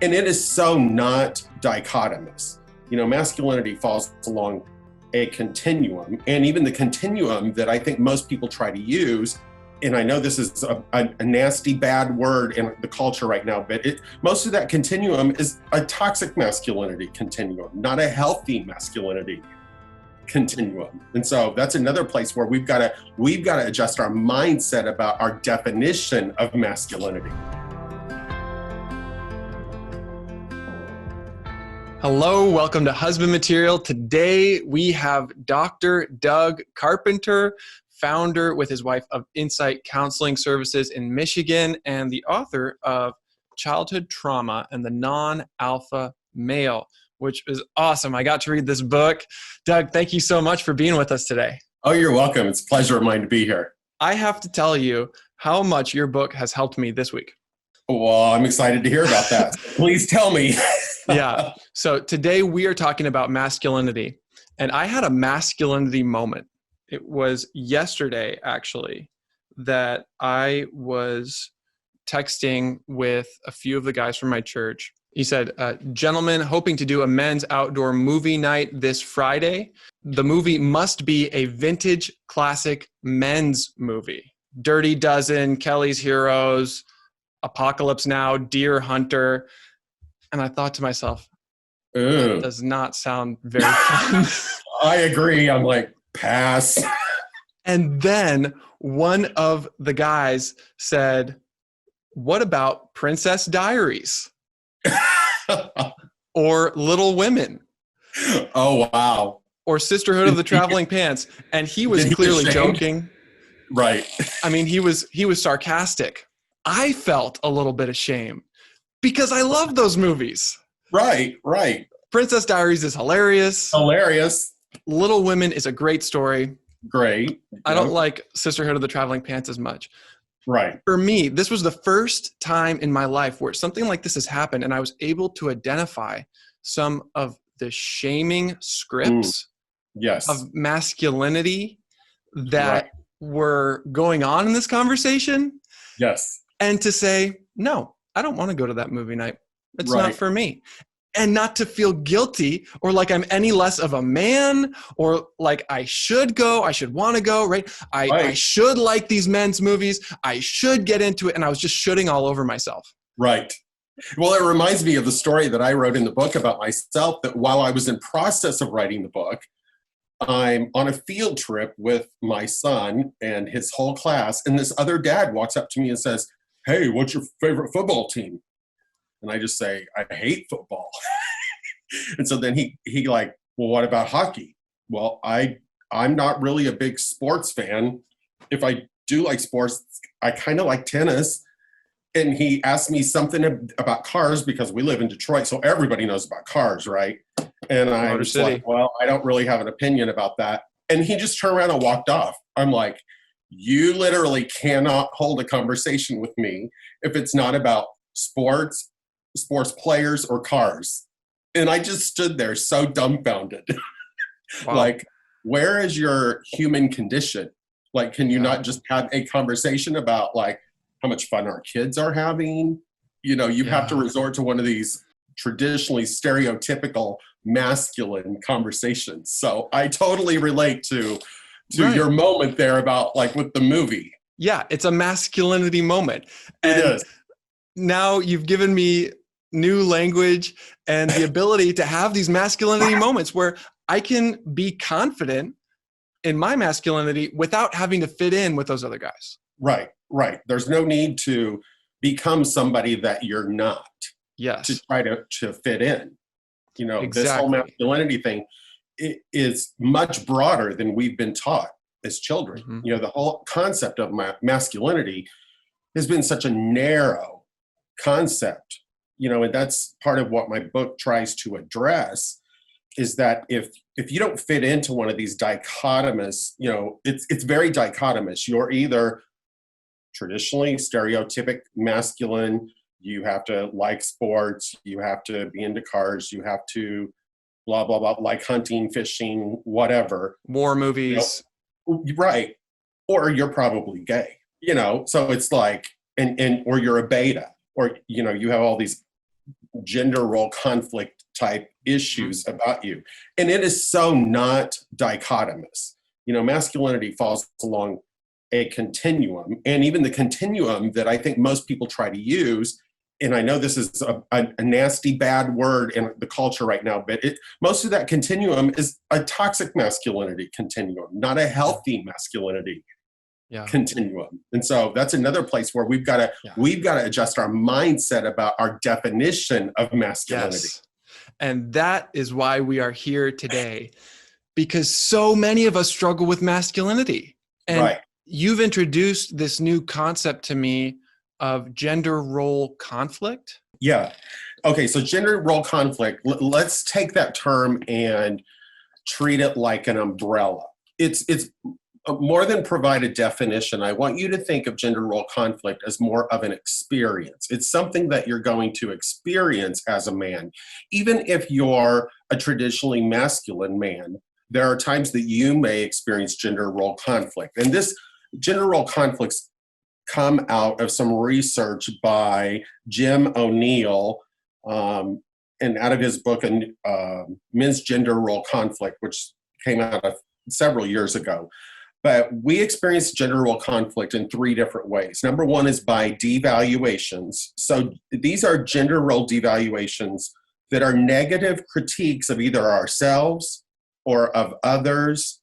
And it is so not dichotomous. Masculinity falls along a continuum, and even the continuum that I think most people try to use, and I know this is a nasty, bad word in the culture right now, but most of that continuum is a toxic masculinity continuum, not a healthy masculinity continuum. And so that's another place where we've got to adjust our mindset about our definition of masculinity. Hello, welcome to Husband Material. Today we have Dr. Doug Carpenter, founder with his wife of Insight Counseling Services in Michigan and the author of Childhood Trauma and the Non-Alpha Male, which is awesome. I got to read this book. Doug, thank you so much for being with us today. Oh, you're welcome. It's a pleasure of mine to be here. I have to tell you how much your book has helped me this week. Well, I'm excited to hear about that. Please tell me. Yeah. So today we are talking about masculinity, and I had a masculinity moment. It was yesterday, actually, that I was texting with a few of the guys from my church. He said, gentlemen, hoping to do a men's outdoor movie night this Friday. The movie must be a vintage classic men's movie. Dirty Dozen, Kelly's Heroes, Apocalypse Now, Deer Hunter. And I thought to myself, that does not sound very fun. I agree. I'm like, pass. And then one of the guys said, what about Princess Diaries? Or Little Women? Oh, wow. Or Sisterhood of the Traveling Pants? And he was clearly joking. Right. I mean, he was sarcastic. I felt a little bit of shame because I love those movies. Right. Princess Diaries is hilarious. Little Women is a great story. Great. I don't like Sisterhood of the Traveling Pants as much. Right. For me, this was the first time in my life where something like this has happened, and I was able to identify some of the shaming scripts of masculinity that were going on in this conversation. Yes. And to say, no, I don't want to go to that movie night. It's not for me. And not to feel guilty or like I'm any less of a man or like I should go, I should want to go, right? I should like these men's movies. I should get into it. And I was just shooting all over myself. Right. Well, it reminds me of the story that I wrote in the book about myself, that while I was in process of writing the book, I'm on a field trip with my son and his whole class. And this other dad walks up to me and says, hey, what's your favorite football team? And I just say, I hate football. And so then he like, well, what about hockey? Well, I'm not really a big sports fan. If I do like sports, I kind of like tennis. And he asked me something about cars because we live in Detroit, so everybody knows about cars, right? And I was like, well, I don't really have an opinion about that. And he just turned around and walked off. I'm like, you literally cannot hold a conversation with me if it's not about sports players, or cars. And I just stood there so dumbfounded. Wow. Like, where is your human condition? Like, can you not just have a conversation about like how much fun our kids are having? You have to resort to one of these traditionally stereotypical masculine conversations. So I totally relate to your moment there about like with the movie. Yeah, it's a masculinity moment. And it is. Now you've given me new language and the ability to have these masculinity moments where I can be confident in my masculinity without having to fit in with those other guys. Right. There's no need to become somebody that you're not. Yes. To try to fit in. Exactly. This whole masculinity thing is much broader than we've been taught as children. Mm-hmm. The whole concept of masculinity has been such a narrow concept. And that's part of what my book tries to address, is that if you don't fit into one of these dichotomous, it's very dichotomous. You're either traditionally stereotypic masculine, you have to like sports, you have to be into cars, you have to blah, blah, blah, like hunting, fishing, whatever. War movies. Right. Or you're probably gay, so it's like, or you're a beta, or, you have all these gender role conflict type issues about you. And it is so not dichotomous. Masculinity falls along a continuum, and even the continuum that I think most people try to use, and I know this is a nasty, bad word in the culture right now, but most of that continuum is a toxic masculinity continuum, not a healthy masculinity continuum. And so that's another place where we've got to adjust our mindset about our definition of masculinity. Yes. And that is why we are here today, because so many of us struggle with masculinity. And you've introduced this new concept to me of gender role conflict. Yeah. Okay. So gender role conflict, let's take that term and treat it like an umbrella. It's more than provide a definition. I want you to think of gender role conflict as more of an experience. It's something that you're going to experience as a man. Even if you're a traditionally masculine man, there are times that you may experience gender role conflict. And this gender role conflicts come out of some research by Jim O'Neill, and out of his book, Men's Gender Role Conflict, which came out several years ago. But we experience gender role conflict in three different ways. Number one is by devaluations. So these are gender role devaluations that are negative critiques of either ourselves or of others.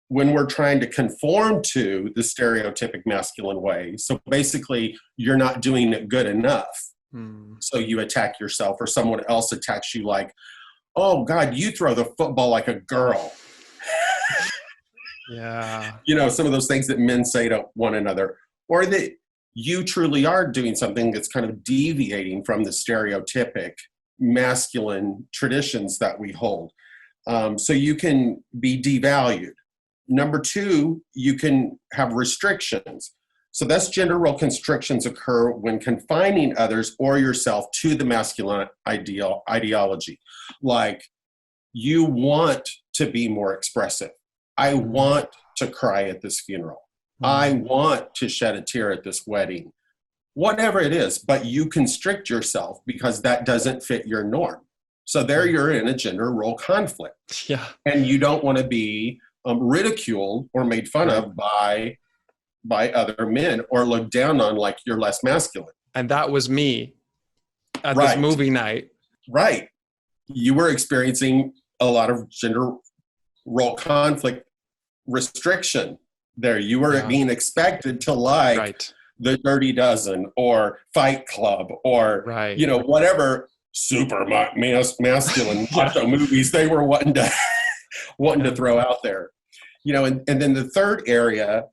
When we're trying to conform to the stereotypic masculine way. So basically, you're not doing it good enough. So you attack yourself, or someone else attacks you like, oh God, you throw the football like a girl. Yeah. Some of those things that men say to one another, or that you truly are doing something that's kind of deviating from the stereotypic masculine traditions that we hold. So you can be devalued. Number two, you can have restrictions. So that's gender role constrictions occur when confining others or yourself to the masculine ideology. Like, you want to be more expressive. I want to cry at this funeral. I want to shed a tear at this wedding. Whatever it is, but you constrict yourself because that doesn't fit your norm. So there you're in a gender role conflict. Yeah. And you don't want to be ridiculed or made fun of by other men, or looked down on like you're less masculine. And that was me at this movie night. Right. You were experiencing a lot of gender role conflict restriction there. You were being expected to like the Dirty Dozen or Fight Club or, whatever super masculine macho movies they were wanting to throw out there. And then the third area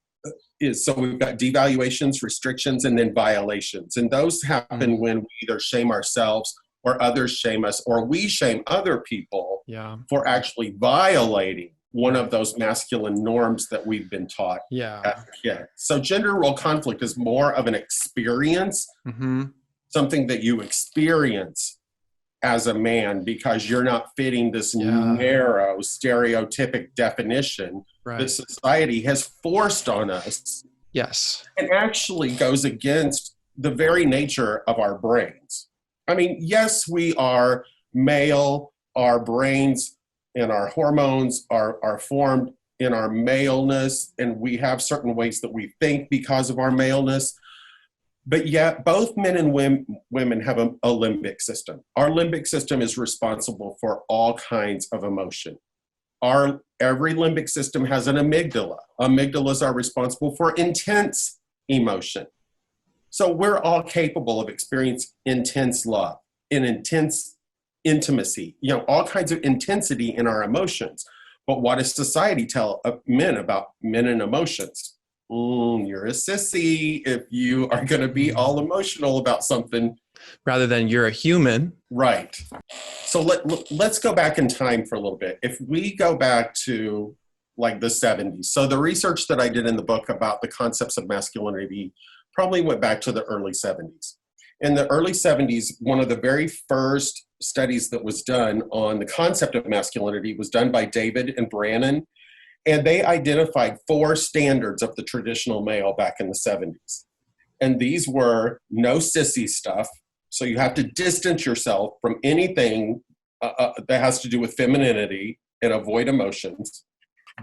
is, so we've got devaluations, restrictions, and then violations. And those happen when we either shame ourselves or others shame us, or we shame other people for actually violating one of those masculine norms that we've been taught as a kid. So gender role conflict is more of an experience, something that you experience as a man because you're not fitting this narrow stereotypic definition that society has forced on us. Yes. And actually goes against the very nature of our brains. I mean, yes, we are male, our brains and our hormones are formed in our maleness, and we have certain ways that we think because of our maleness. But yet, both men and women have a limbic system. Our limbic system is responsible for all kinds of emotion. Every limbic system has an amygdala. Amygdalas are responsible for intense emotion. So we're all capable of experiencing intense love and intense intimacy, all kinds of intensity in our emotions. But what does society tell men about men and emotions? You're a sissy if you are going to be all emotional about something. Rather than you're a human. Right. So let's go back in time for a little bit. If we go back to like the 70s. So the research that I did in the book about the concepts of masculinity probably went back to the early 70s. In the early 70s, one of the very first studies that was done on the concept of masculinity was done by David and Brannon. And they identified 4 standards of the traditional male back in the 70s. And these were no sissy stuff, So you have to distance yourself from anything that has to do with femininity and avoid emotions.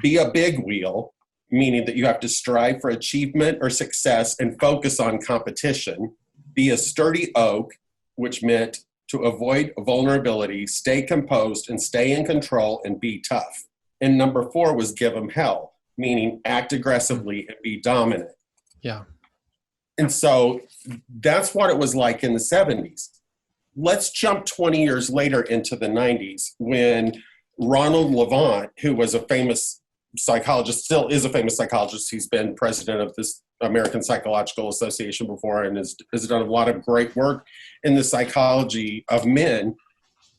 Be a big wheel, meaning that you have to strive for achievement or success and focus on competition. Be a sturdy oak, which meant to avoid vulnerability, stay composed and stay in control and be tough. And number 4 was give them hell, meaning act aggressively and be dominant. Yeah. And so that's what it was like in the 70s. Let's jump 20 years later into the 90s when Ronald Levant, who was a famous psychologist, still is a famous psychologist. He's been president of this American Psychological Association before and has done a lot of great work in the psychology of men.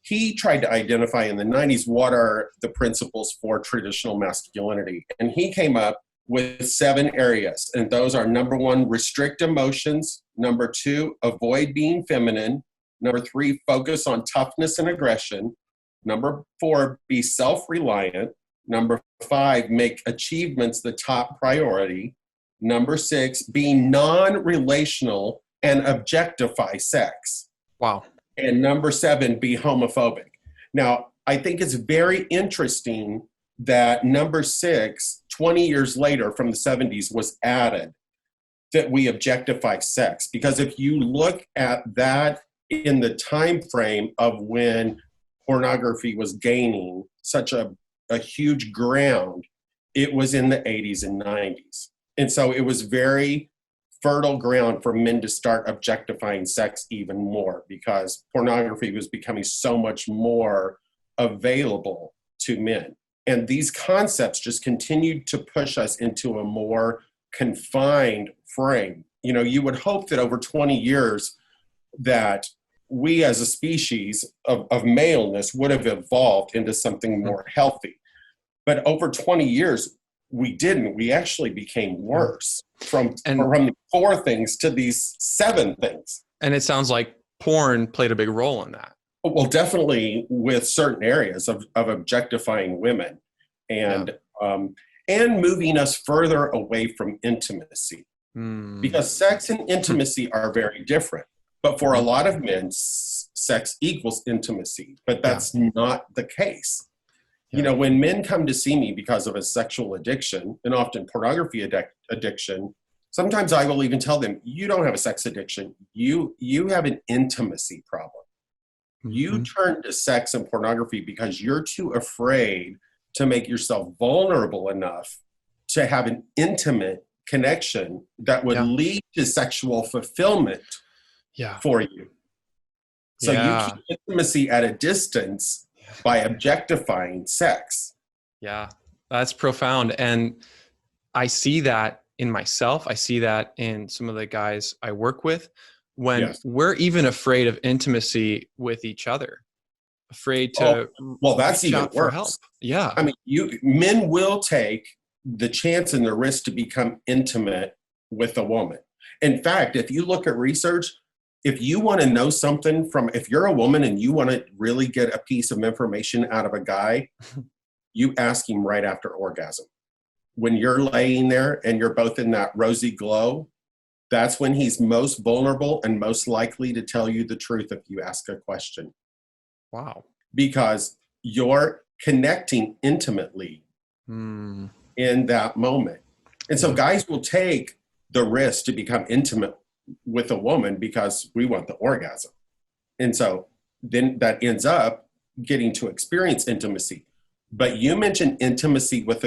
He tried to identify in the 90s what are the principles for traditional masculinity. And he came up with 7 areas. And those are: number 1, restrict emotions. Number 2, avoid being feminine. Number 3, focus on toughness and aggression. Number 4, be self-reliant. Number 5, make achievements the top priority. Number 6, be non-relational and objectify sex. Wow. And number 7, be homophobic. Now, I think it's very interesting that number 6, 20 years later from the 70s, was added, that we objectify sex. Because if you look at that in the time frame of when pornography was gaining such a huge ground, it was in the 80s and 90s. And so it was very fertile ground for men to start objectifying sex even more, because pornography was becoming so much more available to men. And these concepts just continued to push us into a more confined frame. You know, you would hope that over 20 years that we as a species of maleness would have evolved into something more healthy. But over 20 years, we didn't. We actually became worse from the 4 things to these 7 things. And it sounds like porn played a big role in that. Well, definitely with certain areas of objectifying women and moving us further away from intimacy. Because sex and intimacy are very different. But for a lot of men, sex equals intimacy. But that's not the case. You know, when men come to see me because of a sexual addiction, and often pornography addiction, sometimes I will even tell them, you don't have a sex addiction. You have an intimacy problem. You turn to sex and pornography because you're too afraid to make yourself vulnerable enough to have an intimate connection that would lead to sexual fulfillment for you. So you keep intimacy at a distance by objectifying sex. Yeah, that's profound. And I see that in myself. I see that in some of the guys I work with, when we're even afraid of intimacy with each other, afraid to that's even for worse. help. Yeah. I mean, men will take the chance and the risk to become intimate with a woman. In fact, if you look at research, if you want to know something if you're a woman and you want to really get a piece of information out of a guy, you ask him right after orgasm. When you're laying there and you're both in that rosy glow, that's when he's most vulnerable and most likely to tell you the truth if you ask a question. Wow. Because you're connecting intimately in that moment. And so guys will take the risk to become intimate with a woman because we want the orgasm. And so then that ends up getting to experience intimacy. But you mentioned intimacy with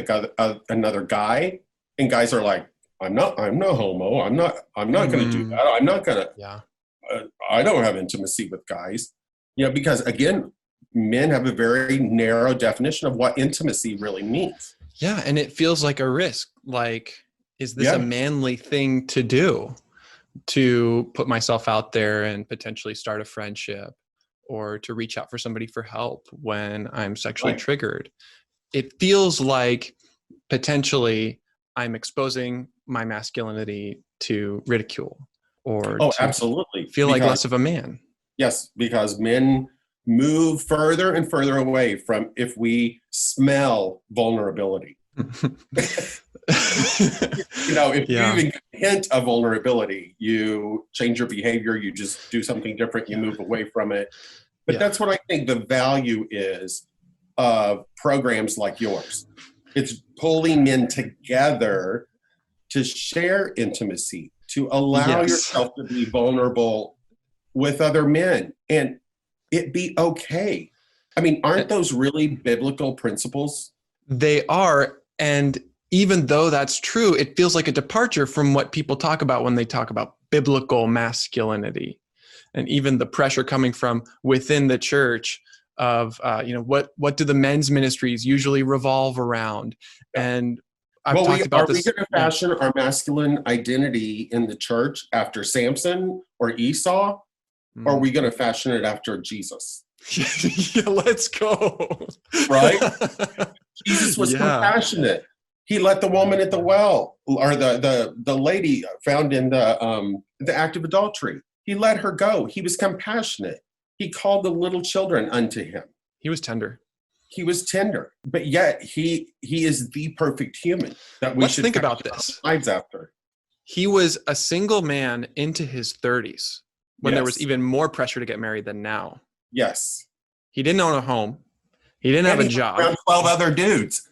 another guy, and guys are like, I'm no homo. I'm not going to do that. I'm not going to, I don't have intimacy with guys, you know, because again, men have a very narrow definition of what intimacy really means. Yeah. And it feels like a risk. Like, is this a manly thing to do? To put myself out there and potentially start a friendship, or to reach out for somebody for help when I'm sexually triggered. It feels like potentially I'm exposing my masculinity to ridicule, or absolutely feel like less of a man. Yes, because men move further and further away from if we smell vulnerability. If you Yeah. even hint of vulnerability, you change your behavior, you just do something different, you move away from it. But Yeah. that's what I think the value is of programs like yours. It's pulling men together to share intimacy, to allow Yes. yourself to be vulnerable with other men and it be okay. I mean, aren't those really biblical principles? They are. And even though that's true, it feels like a departure from what people talk about when they talk about biblical masculinity, and even the pressure coming from within the church of, what do the men's ministries usually revolve around? Yeah. And I've Well, talked about are we this. going to fashion our masculine identity in the church after Samson or Esau? Or are we going to fashion it after Jesus? Yeah, let's go. Right? Jesus was compassionate. He let the woman at the well, or the lady found in the act of adultery. He let her go. He was compassionate. He called the little children unto him. He was tender. He was tender, but yet he is the perfect human that we Let's should think about this. Lives after. He was a single man into his 30s when there was even more pressure to get married than now. Yes. He didn't own a home. He didn't have a job. Around 12 other dudes.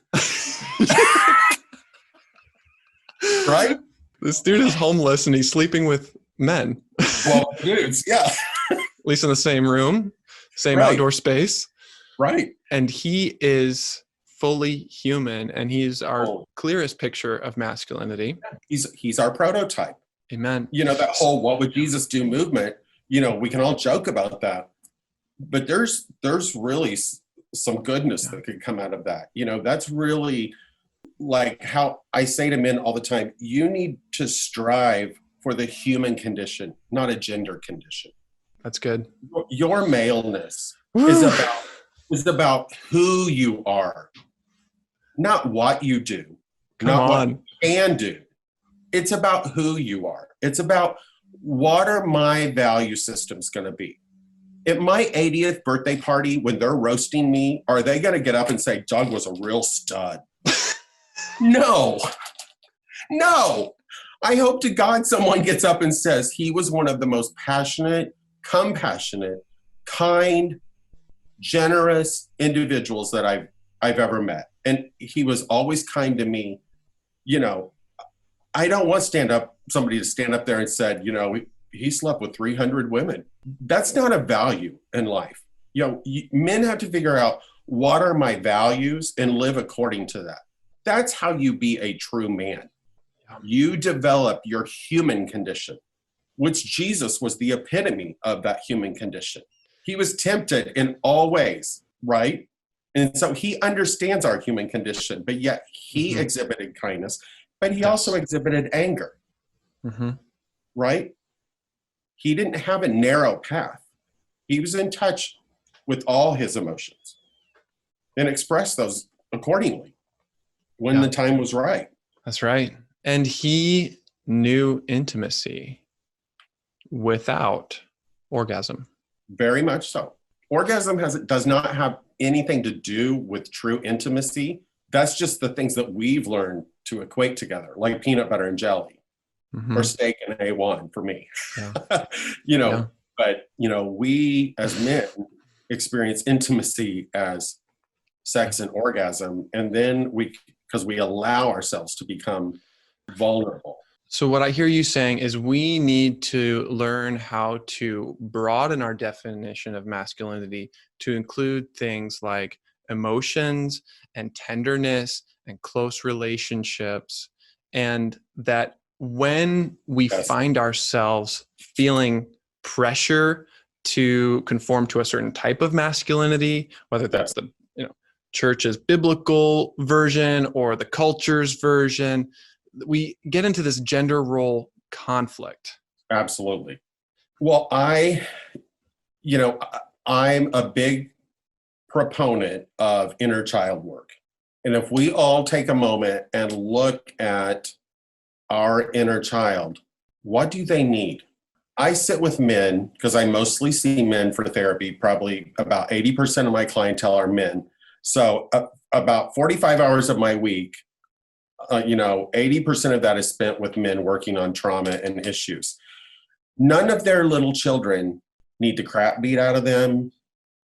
Right? This dude is homeless and he's sleeping with men. Well, dudes, yeah. At least in the same room, same outdoor space. Right. And he is fully human, and he's our clearest picture of masculinity. He's our prototype. Amen. That whole "what would Jesus do" movement, we can all joke about that. But there's really some goodness that could come out of that. That's really like how I say to men all the time, you need to strive for the human condition, not a gender condition. That's good. Your maleness is about who you are, not what you do, what you can do. It's about who you are. It's about what are my value systems going to be. At my 80th birthday party, when they're roasting me, are they going to get up and say, Doug was a real stud? No. I hope to God someone gets up and says he was one of the most passionate, compassionate, kind, generous individuals that I've ever met. And he was always kind to me. I don't want somebody to stand up there and said, he slept with 300 women. That's not a value in life. Men have to figure out what are my values and live according to that. That's how you be a true man. You develop your human condition, which Jesus was the epitome of that human condition. He was tempted in all ways, right? And so he understands our human condition, but yet he exhibited kindness, but he also exhibited anger, right? He didn't have a narrow path. He was in touch with all his emotions and expressed those accordingly when the time was right. That's right. And he knew intimacy without orgasm. Very much so. Orgasm does not have anything to do with true intimacy. That's just the things that we've learned to equate together, like peanut butter and jelly, or steak and A1 for me. Yeah. But we as men experience intimacy as sex and orgasm, and then because we allow ourselves to become vulnerable. So what I hear you saying is we need to learn how to broaden our definition of masculinity to include things like emotions and tenderness and close relationships, and that when we find ourselves feeling pressure to conform to a certain type of masculinity, whether that's the church's biblical version or the culture's version, we get into this gender role conflict. Absolutely. Well, I'm a big proponent of inner child work. And if we all take a moment and look at our inner child, what do they need? I sit with men because I mostly see men for therapy. Probably about 80% of my clientele are men. So about 45 hours of my week, 80% of that is spent with men working on trauma and issues. None of their little children need the crap beat out of them,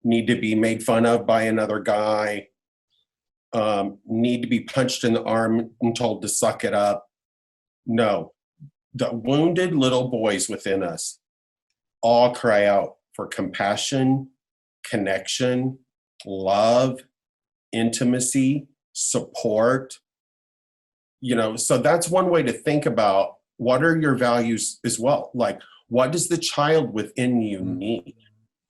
need to be made fun of by another guy, need to be punched in the arm and told to suck it up. No, the wounded little boys within us all cry out for compassion, connection, love, intimacy, support. So that's one way to think about what are your values as well. Like, what does the child within you need?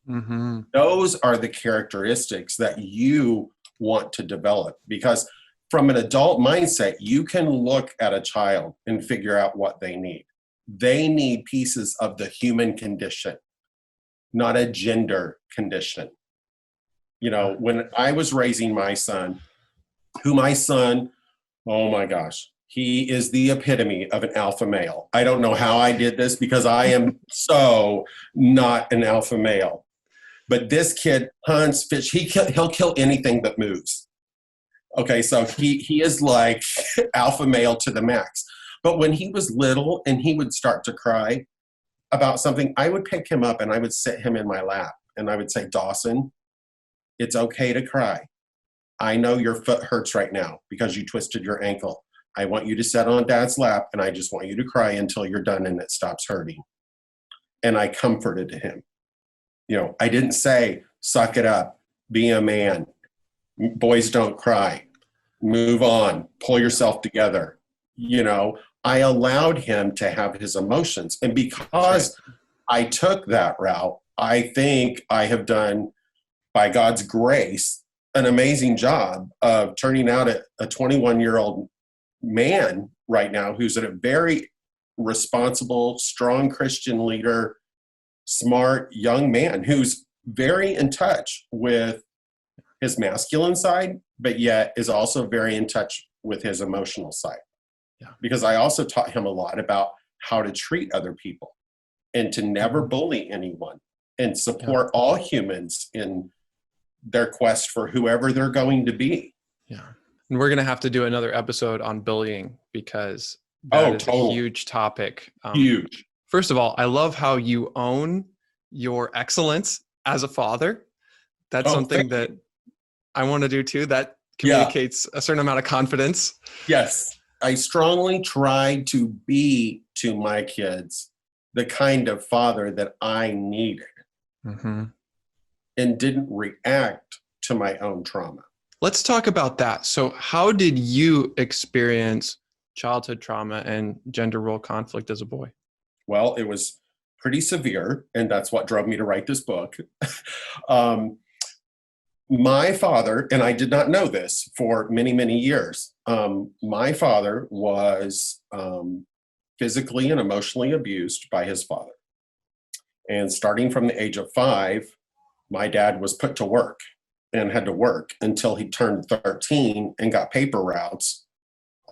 Mm-hmm. Those are the characteristics that you want to develop, because from an adult mindset, you can look at a child and figure out what they need. They need pieces of the human condition, not a gender condition. When I was raising my son, oh my gosh, he is the epitome of an alpha male. I don't know how I did this because I am so not an alpha male. But this kid hunts, fish, he'll kill anything that moves. Okay, so he is like alpha male to the max. But when he was little and he would start to cry about something, I would pick him up and I would sit him in my lap and I would say, Dawson, it's okay to cry. I know your foot hurts right now because you twisted your ankle. I want you to sit on Dad's lap and I just want you to cry until you're done and it stops hurting. And I comforted him. I didn't say, suck it up, be a man. Boys don't cry. Move on, pull yourself together. I allowed him to have his emotions. And because I took that route, I think I have done, by God's grace, an amazing job of turning out a 21-year-old man right now who's a very responsible, strong Christian leader, smart young man who's very in touch with his masculine side, but yet is also very in touch with his emotional side. Yeah. Because I also taught him a lot about how to treat other people and to never bully anyone and support all humans in their quest for whoever they're going to be. Yeah. And we're going to have to do another episode on bullying because that is a huge topic. Huge. First of all, I love how you own your excellence as a father. That's something that I want to do too. That communicates a certain amount of confidence. Yes. I strongly tried to be to my kids the kind of father that I needed and didn't react to my own trauma. Let's talk about that. So how did you experience childhood trauma and gender role conflict as a boy? Well, it was pretty severe, and that's what drove me to write this book. My father, and I did not know this for many, many years, my father was physically and emotionally abused by his father. And starting from the age of 5, my dad was put to work and had to work until he turned 13 and got paper routes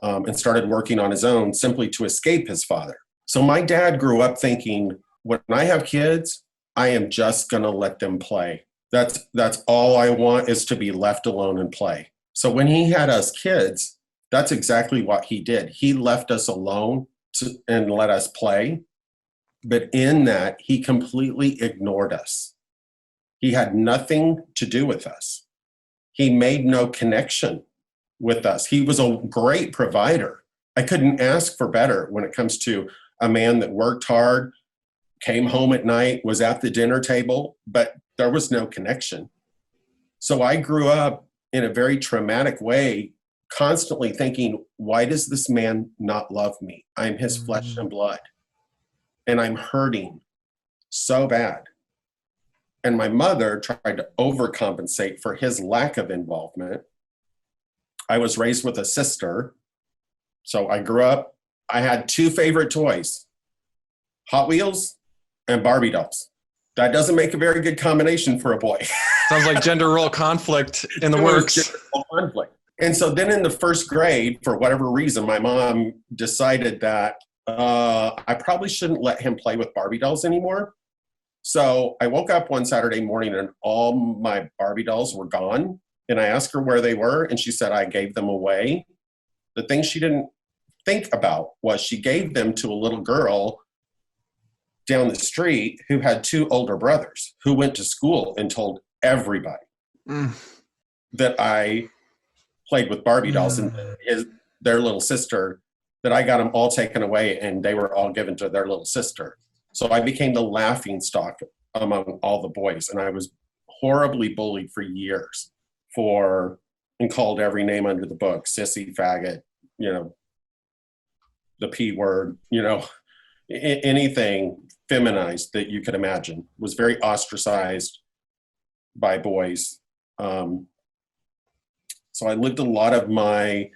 and started working on his own simply to escape his father. So my dad grew up thinking, when I have kids, I am just going to let them play. That's all I want, is to be left alone and play. So when he had us kids, that's exactly what he did. He left us alone and let us play. But in that, he completely ignored us. He had nothing to do with us. He made no connection with us. He was a great provider. I couldn't ask for better when it comes to a man that worked hard, came home at night, was at the dinner table, but there was no connection. So I grew up in a very traumatic way, constantly thinking, why does this man not love me? I'm his flesh and blood, and I'm hurting so bad. And my mother tried to overcompensate for his lack of involvement. I was raised with a sister. So I grew up, I had 2 favorite toys, Hot Wheels and Barbie dolls. That doesn't make a very good combination for a boy. Sounds like gender role conflict in the works. Conflict. And so then in the 1st grade, for whatever reason, my mom decided that I probably shouldn't let him play with Barbie dolls anymore. So I woke up one Saturday morning and all my Barbie dolls were gone. And I asked her where they were, and she said, I gave them away. The thing she didn't think about was she gave them to a little girl down the street who had two older brothers who went to school and told everybody that I played with Barbie dolls and their little sister, that I got them all taken away and they were all given to their little sister. So I became the laughing stock among all the boys, and I was horribly bullied for years and called every name under the book, sissy, faggot, the P word, anything feminized that you could imagine. Was very ostracized by boys. So I lived a lot of my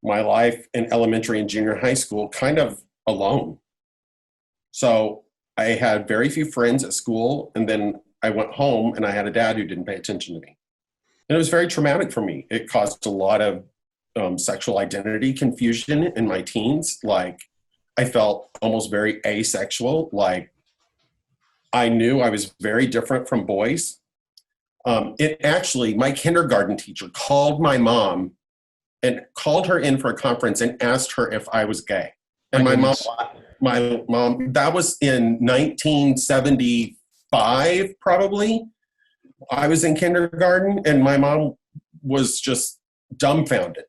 life in elementary and junior high school kind of alone. So I had very few friends at school, and then I went home and I had a dad who didn't pay attention to me. And it was very traumatic for me. It caused a lot of sexual identity confusion in my teens. Like, I felt almost very asexual. Like, I knew I was very different from boys. My kindergarten teacher called my mom and called her in for a conference and asked her if I was gay. And my mom, that was in 1975, probably. I was in kindergarten, and my mom was just dumbfounded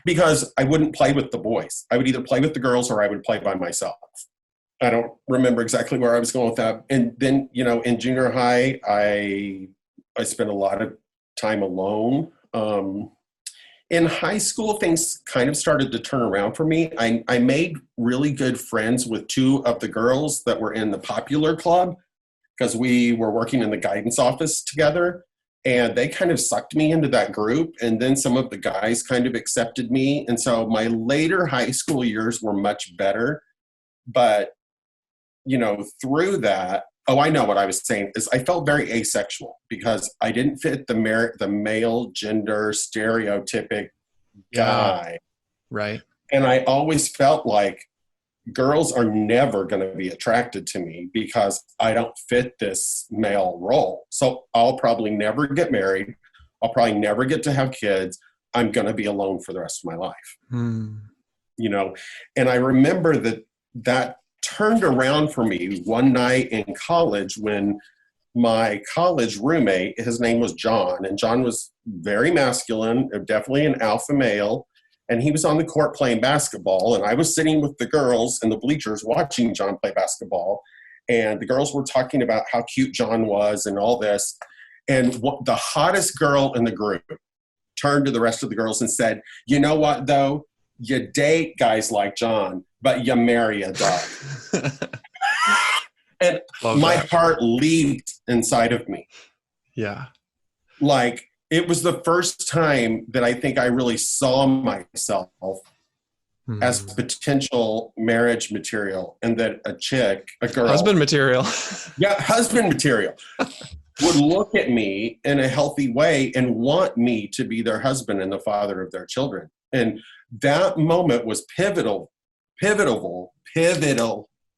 because I wouldn't play with the boys. I would either play with the girls or I would play by myself. I don't remember exactly where I was going with that. And then, in junior high, I spent a lot of time alone. In high school, things kind of started to turn around for me. I made really good friends with two of the girls that were in the popular club because we were working in the guidance office together, and they kind of sucked me into that group. And then some of the guys kind of accepted me. And so my later high school years were much better. But, through that, I know what I was saying is I felt very asexual because I didn't fit the male gender stereotypic guy. Yeah, right. And I always felt like girls are never going to be attracted to me because I don't fit this male role. So I'll probably never get married. I'll probably never get to have kids. I'm going to be alone for the rest of my life. And I remember that turned around for me one night in college when my college roommate, his name was John, and John was very masculine, definitely an alpha male, and he was on the court playing basketball, and I was sitting with the girls in the bleachers watching John play basketball, and the girls were talking about how cute John was and all this, and the hottest girl in the group turned to the rest of the girls and said, "You know what, though? You date guys like John, but you marry a dog." And my heart leaped inside of me. Yeah. Like, it was the first time that I think I really saw myself as potential marriage material, and that a girl. Husband material. Yeah, husband material. Would look at me in a healthy way and want me to be their husband and the father of their children. And that moment was pivotal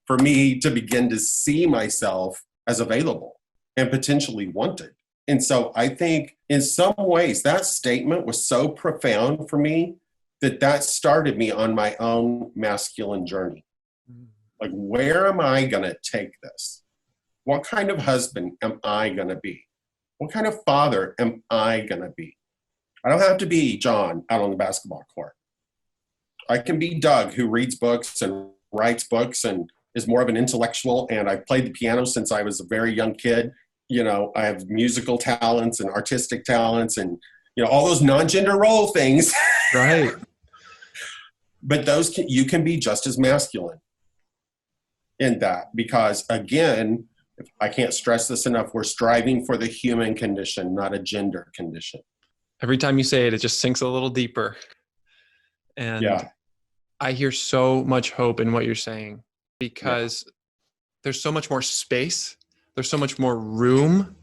for me to begin to see myself as available and potentially wanted. And so I think in some ways that statement was so profound for me that started me on my own masculine journey. Like, where am I going to take this? What kind of husband am I going to be? What kind of father am I going to be? I don't have to be John out on the basketball court. I can be Doug, who reads books and writes books and is more of an intellectual. And I've played the piano since I was a very young kid. I have musical talents and artistic talents and, all those non-gender role things. Right. But you can be just as masculine in that, because again, I can't stress this enough, we're striving for the human condition, not a gender condition. Every time you say it, it just sinks a little deeper. And I hear so much hope in what you're saying, because there's so much more space. There's so much more room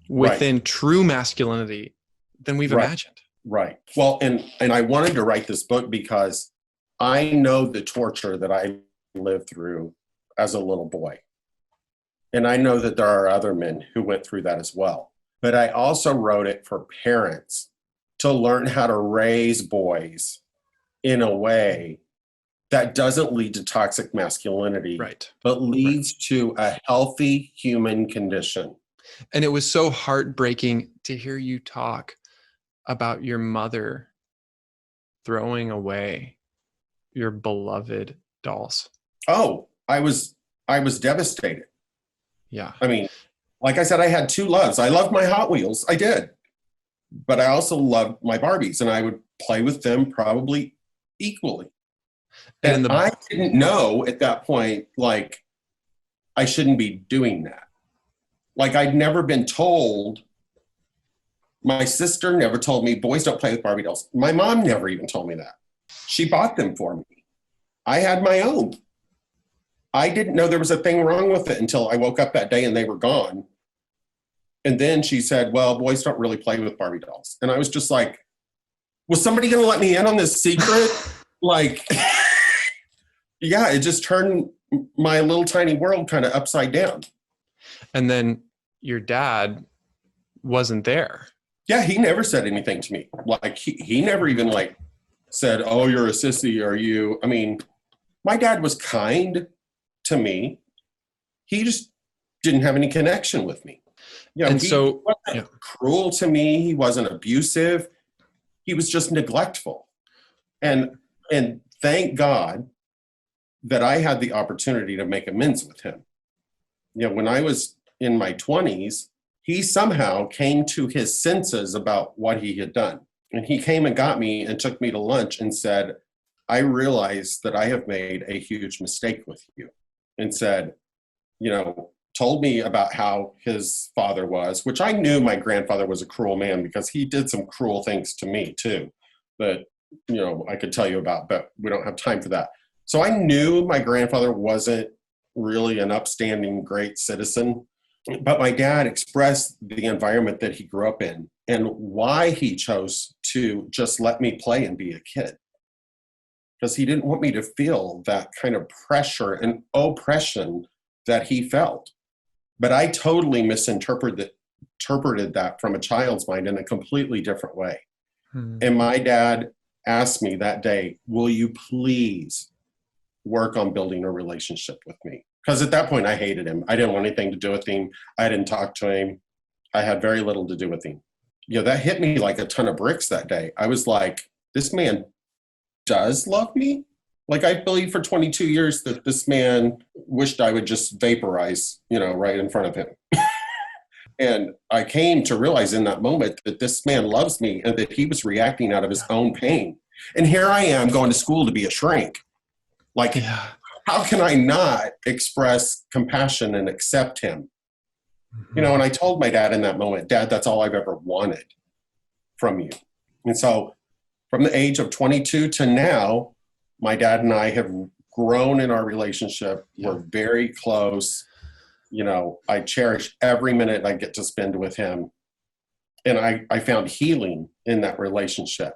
within true masculinity than we've imagined. Right. Well, and I wanted to write this book because I know the torture that I lived through as a little boy. And I know that there are other men who went through that as well. But I also wrote it for parents to learn how to raise boys in a way that doesn't lead to toxic masculinity, Right. but leads to a healthy human condition. And it was so heartbreaking to hear you talk about your mother throwing away your beloved dolls. Oh, I was devastated. Yeah. I mean, like I said, I had two loves. I loved my Hot Wheels. I did. But I also loved my Barbies, and I would play with them probably equally. And I didn't know at that point, like, I shouldn't be doing that. Like, I'd never been told. My sister never told me, boys don't play with Barbie dolls. My mom never even told me that. She bought them for me. I had my own. I didn't know there was a thing wrong with it until I woke up that day and they were gone. And then she said, well, boys don't really play with Barbie dolls. And I was just like, was somebody going to let me in on this secret? Like, yeah, it just turned my little tiny world kind of upside down. And then your dad wasn't there. Yeah, he never said anything to me. Like, he never even like said, oh, you're a sissy, or you. I mean, my dad was kind to me. He just didn't have any connection with me. You know, And he so wasn't cruel to me. He wasn't abusive. He was just neglectful. And thank God that I had the opportunity to make amends with him. You know, when I was in my 20s, he somehow came to his senses about what he had done. And he came and got me and took me to lunch and said, I realize that I have made a huge mistake with you. And said, you know, told me about how his father was, which I knew my grandfather was a cruel man because he did some cruel things to me too, that, you know, I could tell you about, but we don't have time for that. So I knew my grandfather wasn't really an upstanding, great citizen, but my dad expressed the environment that he grew up in and why he chose to just let me play and be a kid. Because he didn't want me to feel that kind of pressure and oppression that he felt. But I totally misinterpreted that from a child's mind in a completely different way. And my dad asked me that day, will you please work on building a relationship with me? Because at that point I hated him. I didn't want anything to do with him. I didn't talk to him. I had very little to do with him. You know, that hit me like a ton of bricks that day. I was like, this man does love me? Like, I believe for 22 years that this man wished I would just vaporize, you know, right in front of him. And I came to realize in that moment that this man loves me and that he was reacting out of his own pain. And here I am going to school to be a shrink. Like, how can I not express compassion and accept him? You know, and I told my dad in that moment, Dad, that's all I've ever wanted from you. And so from the age of 22 to now, my dad and I have grown in our relationship. We're very close. You know, I cherish every minute I get to spend with him. And I found healing in that relationship.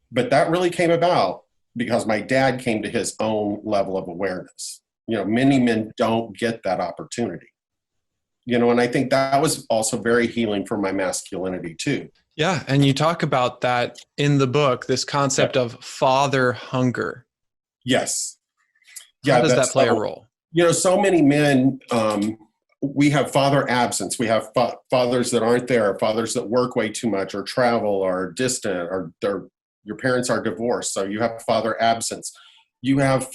But that really came about because my dad came to his own level of awareness. You know, many men don't get that opportunity. You know, and I think that was also very healing for my masculinity too. Yeah. And you talk about that in the book, this concept of father hunger. Yes. How does that play a role? You know, so many men, we have father absence. We have fathers that aren't there, fathers that work way too much or travel or distant, or your parents are divorced. So you have father absence. You have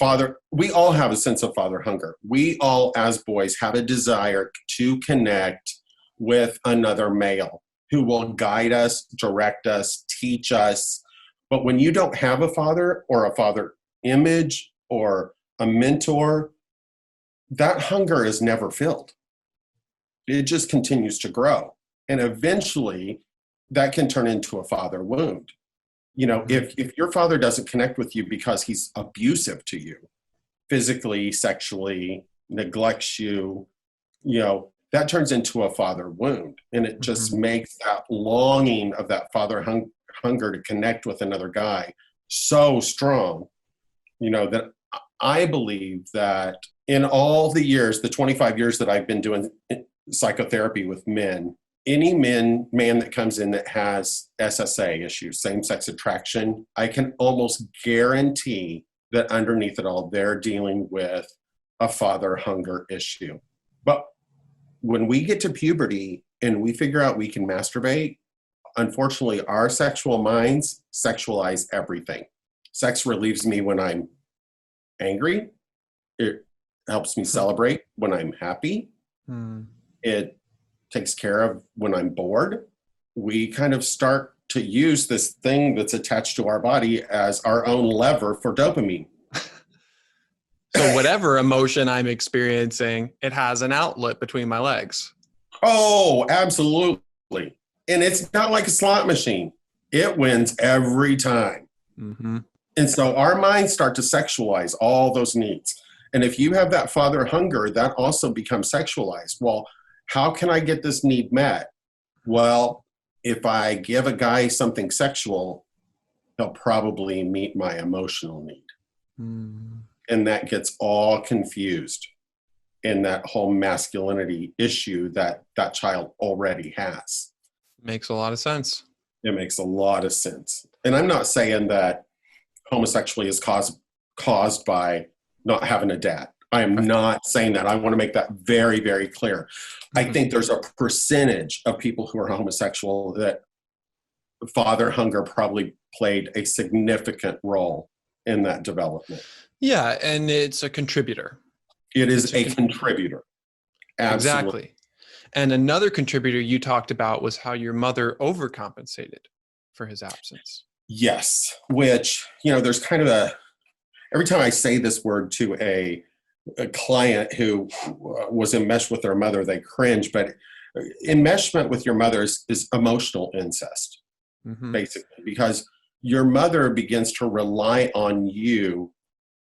we all have a sense of father hunger. We all, as boys, have a desire to connect with another male who will guide us, direct us, teach us. But when you don't have a father or a father image or a mentor, that hunger is never filled. It just continues to grow. And eventually that can turn into a father wound. You know, if your father doesn't connect with you because he's abusive to you, physically, sexually, neglects you, you know, that turns into a father wound. And it just makes that longing of that father hunger to connect with another guy so strong, you know, that I believe that in all the years, the 25 years that I've been doing psychotherapy with men, any man that comes in that has SSA issues, same-sex attraction, I can almost guarantee that underneath it all, they're dealing with a father hunger issue. But when we get to puberty and we figure out we can masturbate, unfortunately, our sexual minds sexualize everything. Sex relieves me when I'm angry. It helps me celebrate when I'm happy. It takes care of when I'm bored. We kind of start to use this thing that's attached to our body as our own lever for dopamine. So whatever emotion I'm experiencing, it has an outlet between my legs. Oh, absolutely. And it's not like a slot machine. It wins every time. Mm-hmm. And so our minds start to sexualize all those needs. And if you have that father hunger, that also becomes sexualized. Well, how can I get this need met? Well, if I give a guy something sexual, he'll probably meet my emotional need. And that gets all confused in that whole masculinity issue that that child already has. Makes a lot of sense. It makes a lot of sense. And I'm not saying that homosexuality is caused by not having a dad. I am not saying that. I want to make that very, very clear. I think there's a percentage of people who are homosexual that father hunger probably played a significant role in that development. Yeah, and it's a contributor. It is a contributor. Absolutely. Exactly. And another contributor you talked about was how your mother overcompensated for his absence. Yes, which, there's kind of every time I say this word to a client who was enmeshed with their mother, they cringe, but enmeshment with your mother is emotional incest, basically, because your mother begins to rely on you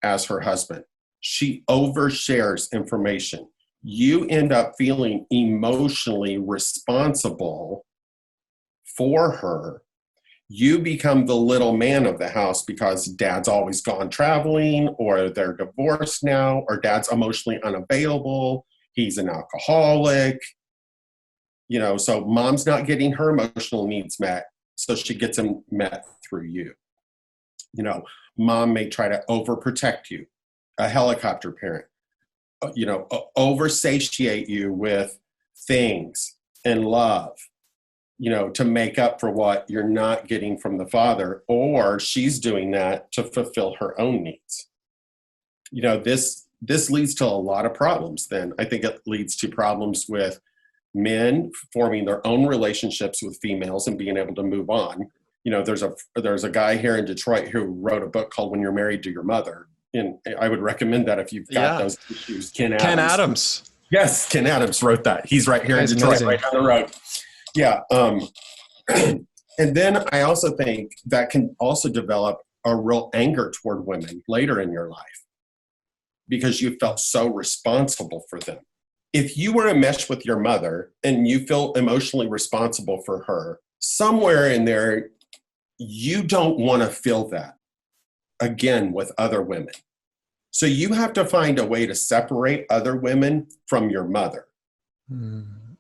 as her husband. She overshares information. You end up feeling emotionally responsible for her. You become the little man of the house because dad's always gone traveling, or they're divorced now, or dad's emotionally unavailable. He's an alcoholic. So mom's not getting her emotional needs met, so she gets them met through you. Mom may try to overprotect you, a helicopter parent, oversatiate you with things and love, to make up for what you're not getting from the father, or she's doing that to fulfill her own needs. This leads to a lot of problems. Then I think it leads to problems with men forming their own relationships with females and being able to move on. There's a guy here in Detroit who wrote a book called When You're Married to Your Mother. And I would recommend that if you've got those issues. Ken Adams. Yes, Ken Adams wrote that. He's right here in Detroit, right down the road. Yeah. And then I also think that can also develop a real anger toward women later in your life because you felt so responsible for them. If you were enmeshed with your mother and you feel emotionally responsible for her, somewhere in there, you don't want to feel that again with other women. So you have to find a way to separate other women from your mother.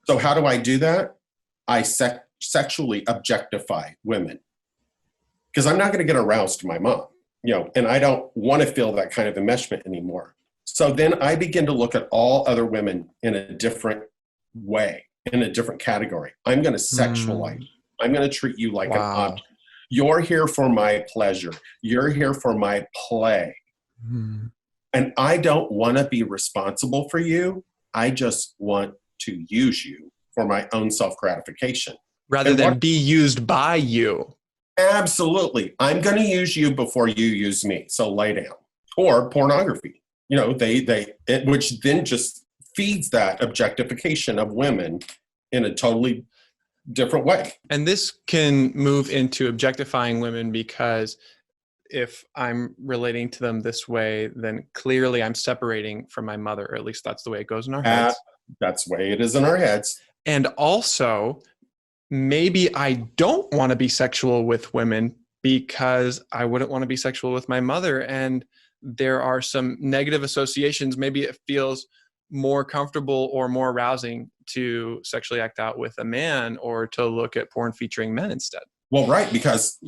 So how do I do that? I sexually objectify women because I'm not going to get aroused to my mom, and I don't want to feel that kind of enmeshment anymore. So then I begin to look at all other women in a different way, in a different category. I'm going to sexualize. I'm going to treat you like an object. You're here for my pleasure. You're here for my play. And I don't want to be responsible for you. I just want to use you for my own self-gratification. Rather than be used by you. Absolutely. I'm going to use you before you use me. So lay down. Or pornography. Which then just feeds that objectification of women in a totally different way. And this can move into objectifying women because if I'm relating to them this way, then clearly I'm separating from my mother, or at least that's the way it goes in our heads. That's the way it is in our heads. And also, maybe I don't want to be sexual with women because I wouldn't want to be sexual with my mother. And there are some negative associations. Maybe it feels more comfortable or more arousing to sexually act out with a man or to look at porn featuring men instead. Well, right, because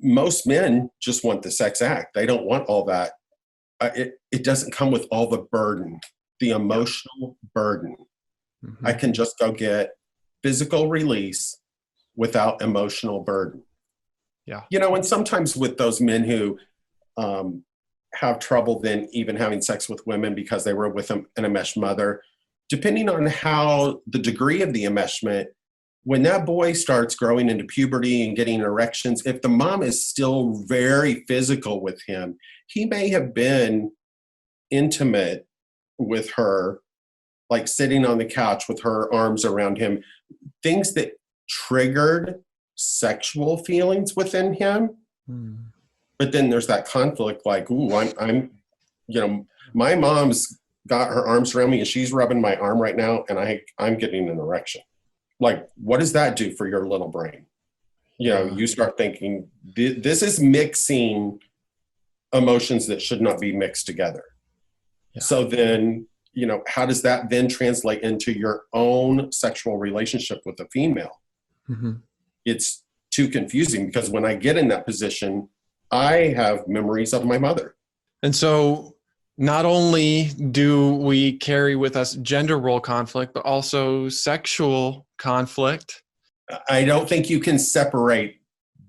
most men just want the sex act. They don't want all that. It doesn't come with all the burden, the emotional burden. Mm-hmm. I can just go get physical release without emotional burden. Yeah. And sometimes with those men who have trouble then even having sex with women because they were with an enmeshed mother, depending on how the degree of the enmeshment, when that boy starts growing into puberty and getting erections, if the mom is still very physical with him, he may have been intimate with her, like sitting on the couch with her arms around him, things that triggered sexual feelings within him. But then there's that conflict, like, ooh, I'm my mom's got her arms around me and she's rubbing my arm right now and I'm getting an erection. Like, what does that do for your little brain? You start thinking, this is mixing emotions that should not be mixed together. Yeah. So then, how does that then translate into your own sexual relationship with a female? Mm-hmm. It's too confusing because when I get in that position, I have memories of my mother. And so not only do we carry with us gender role conflict, but also sexual conflict. I don't think you can separate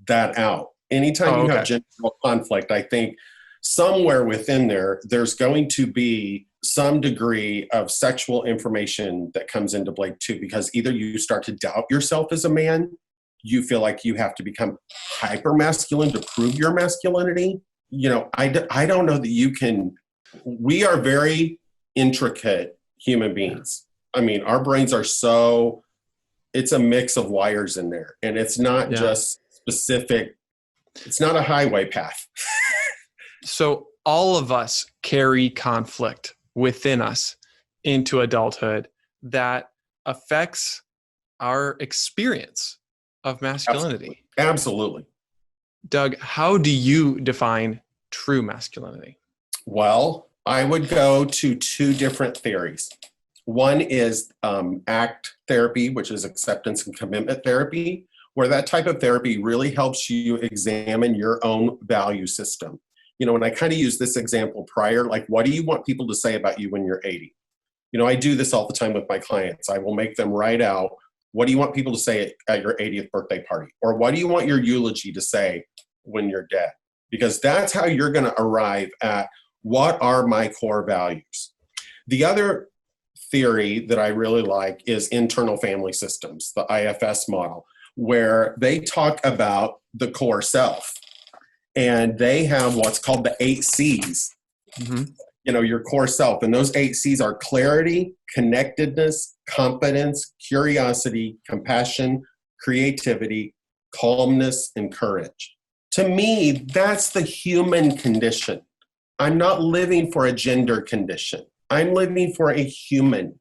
that out. Anytime you have gender role conflict, I think somewhere within there's going to be some degree of sexual information that comes into play too, because either you start to doubt yourself as a man, you feel like you have to become hyper masculine to prove your masculinity. I don't know that you can. We are very intricate human beings. I mean, our brains are it's a mix of wires in there, and it's not just specific. It's not a highway path. So all of us carry conflict within us into adulthood that affects our experience of masculinity. Absolutely. Doug, how do you define true masculinity? Well, I would go to two different theories. One is ACT therapy, which is acceptance and commitment therapy, where that type of therapy really helps you examine your own value system. And I kind of use this example prior, like, what do you want people to say about you when you're 80? I do this all the time with my clients. I will make them write out, what do you want people to say at your 80th birthday party? Or what do you want your eulogy to say when you're dead? Because that's how you're going to arrive at what are my core values. The other theory that I really like is internal family systems, the IFS model, where they talk about the core self. And they have what's called the 8 C's, your core self. And those 8 C's are clarity, connectedness, competence, curiosity, compassion, creativity, calmness, and courage. To me, that's the human condition. I'm not living for a gender condition. I'm living for a human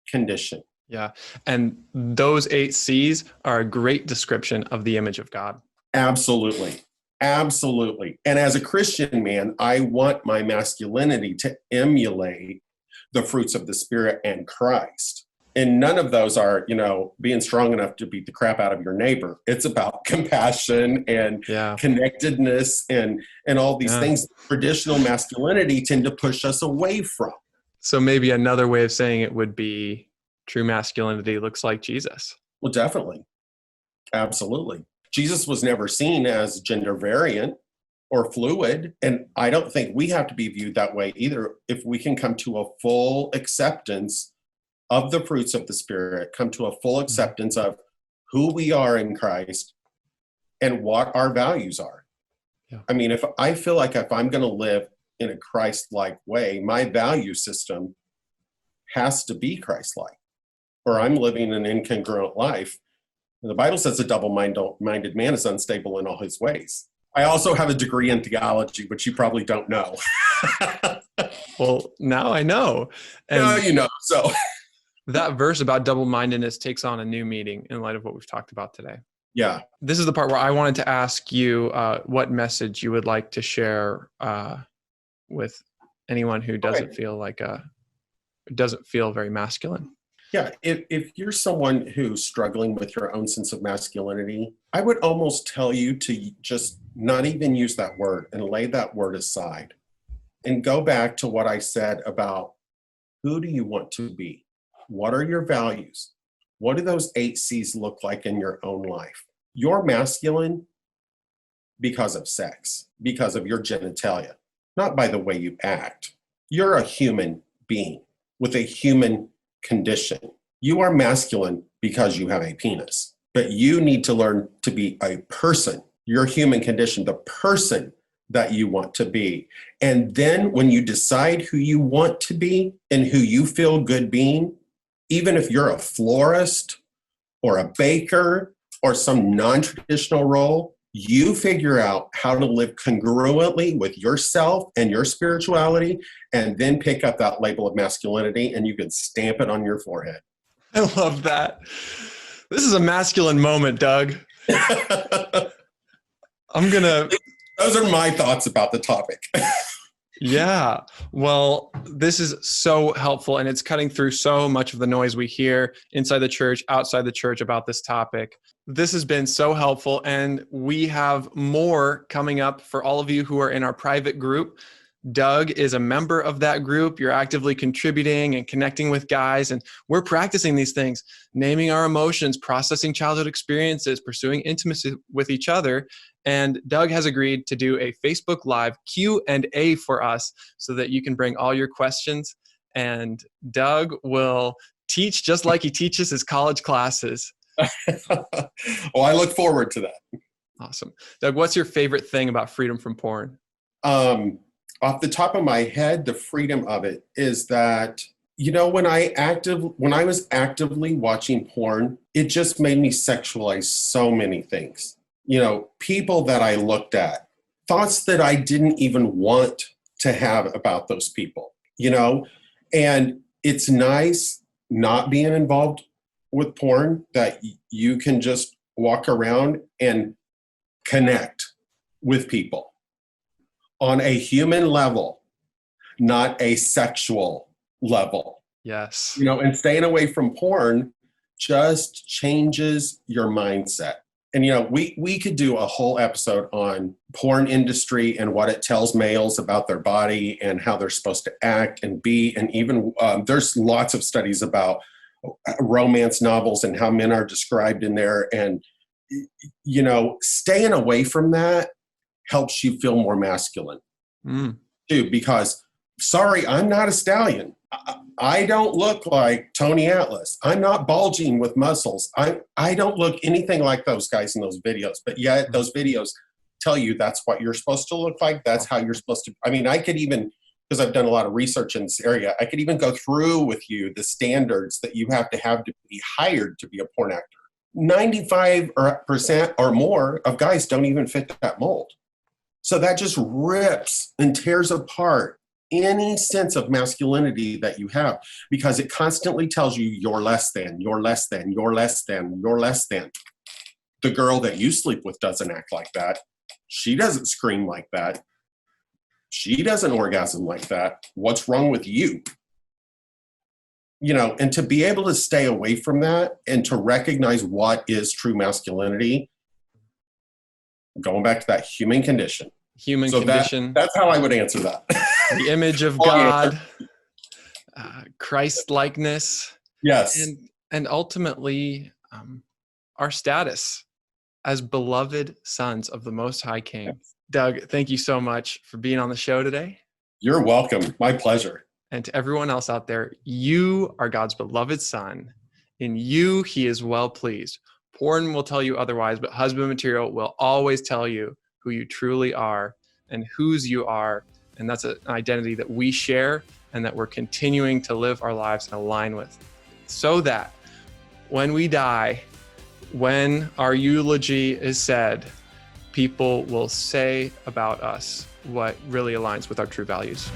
condition. Yeah. And those 8 C's are a great description of the image of God. Absolutely. Absolutely. And as a Christian man, I want my masculinity to emulate the fruits of the Spirit and Christ. And none of those are, being strong enough to beat the crap out of your neighbor. It's about compassion and connectedness and all these things traditional masculinity tend to push us away from. So maybe another way of saying it would be true masculinity looks like Jesus. Well, definitely. Absolutely. Jesus was never seen as gender variant or fluid. And I don't think we have to be viewed that way either. If we can come to a full acceptance of the fruits of the Spirit, come to a full acceptance of who we are in Christ and what our values are. Yeah. I mean, if I feel like if I'm going to live in a Christ-like way, my value system has to be Christ-like, or I'm living an incongruent life. The Bible says a double-minded man is unstable in all his ways. I also have a degree in theology, which you probably don't know. Well, now I know. And now you know. So that verse about double-mindedness takes on a new meaning in light of what we've talked about today. Yeah. This is the part where I wanted to ask you what message you would like to share with anyone who doesn't feel like doesn't feel very masculine. Yeah, if you're someone who's struggling with your own sense of masculinity, I would almost tell you to just not even use that word and lay that word aside and go back to what I said about who do you want to be? What are your values? What do those 8 C's look like in your own life? You're masculine because of sex, because of your genitalia, not by the way you act. You're a human being with a human condition. You are masculine because you have a penis, but you need to learn to be a person, your human condition, the person that you want to be. And then when you decide who you want to be and who you feel good being, even if you're a florist or a baker or some non-traditional role, you figure out how to live congruently with yourself and your spirituality, and then pick up that label of masculinity and you can stamp it on your forehead. I love that. This is a masculine moment, Doug. Those are my thoughts about the topic. Yeah. Well, this is so helpful, and it's cutting through so much of the noise we hear inside the church, outside the church about this topic. This has been so helpful, and we have more coming up for all of you who are in our private group. Doug is a member of that group. You're actively contributing and connecting with guys, and we're practicing these things, naming our emotions, processing childhood experiences, pursuing intimacy with each other. And Doug has agreed to do a Facebook Live Q&A for us so that you can bring all your questions, and Doug will teach just like he teaches his college classes. Well, I look forward to that. Awesome. Doug, what's your favorite thing about freedom from porn? Off the top of my head, the freedom of it is that, when I was actively watching porn, it just made me sexualize so many things. People that I looked at, thoughts that I didn't even want to have about those people, and it's nice not being involved with porn, that you can just walk around and connect with people on a human level, not a sexual level. Yes. And staying away from porn just changes your mindset. And, we could do a whole episode on porn industry and what it tells males about their body and how they're supposed to act and be. And even there's lots of studies about romance novels and how men are described in there. And, staying away from that helps you feel more masculine too, because sorry, I'm not a stallion. I don't look like Tony Atlas. I'm not bulging with muscles. I don't look anything like those guys in those videos, but yet those videos tell you that's what you're supposed to look like. That's how you're supposed to. I mean, I could even, because I've done a lot of research in this area, I could even go through with you the standards that you have to be hired to be a porn actor. 95% or more of guys don't even fit that mold. So that just rips and tears apart any sense of masculinity that you have, because it constantly tells you you're less than, you're less than, you're less than, you're less than. The girl that you sleep with doesn't act like that. She doesn't scream like that. She doesn't orgasm like that. What's wrong with you? And to be able to stay away from that and to recognize what is true masculinity, going back to that human condition. That's how I would answer that. The image of God, Christ-likeness. Yes. And ultimately, our status as beloved sons of the Most High King. Yes. Doug, thank you so much for being on the show today. You're welcome. My pleasure. And to everyone else out there, you are God's beloved son. In you, he is well pleased. Porn will tell you otherwise, but husband material will always tell you who you truly are and whose you are. And that's an identity that we share and that we're continuing to live our lives and align with, so that when we die, when our eulogy is said, people will say about us what really aligns with our true values.